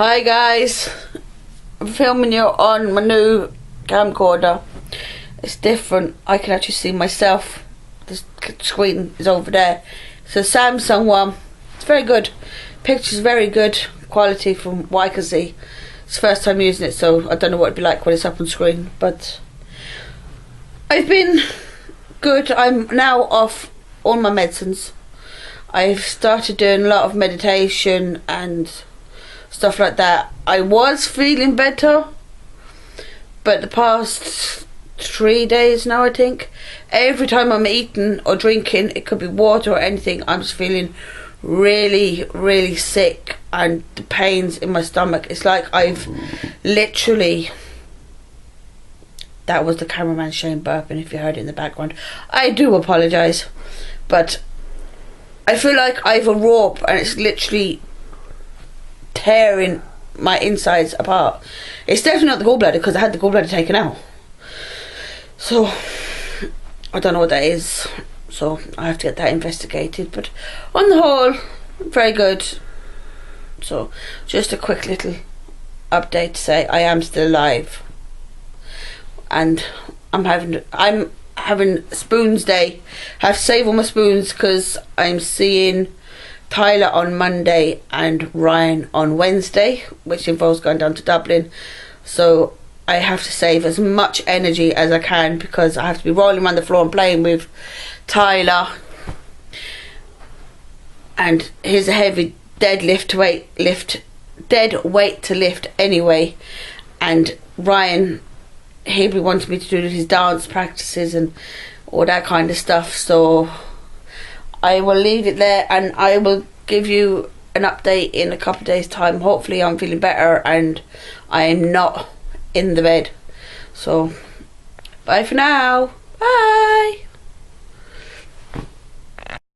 Hi guys, I'm filming you on my new camcorder. It's different, I can actually see myself. The screen is over there. It's a Samsung one. It's very good. Picture's very good quality from what I can see. It's the first time using it, so I don't know what it'd be like when it's up on screen, but I've been good. I'm now off all my medicines. I've started doing a lot of meditation and stuff like that. I was feeling better, but the past 3 days now, I think, every time I'm eating or drinking, it could be water or anything, I'm just feeling really sick, and the pains in my stomach, it's like I've literally, that was the cameraman Shane burping if you heard it in the background. I do apologise, but I feel like I have a rope and it's literally tearing my insides apart. It's definitely not the gallbladder, because I had the gallbladder taken out, so I don't know what that is, so I have to get that investigated. But on the whole, very good. So just a quick little update to say I am still alive, and I'm having spoons day. I have to save all my spoons because I'm seeing Tyler on Monday and Ryan on Wednesday, which involves going down to Dublin. So I have to save as much energy as I can, because I have to be rolling around the floor and playing with Tyler, and he's a heavy dead weight to lift anyway. And Ryan, he'll be wanting me to do his dance practices and all that kind of stuff, so I will leave it there, and I will give you an update in a couple of days time. Hopefully I'm feeling better and I am not in the bed. So bye for now. Bye.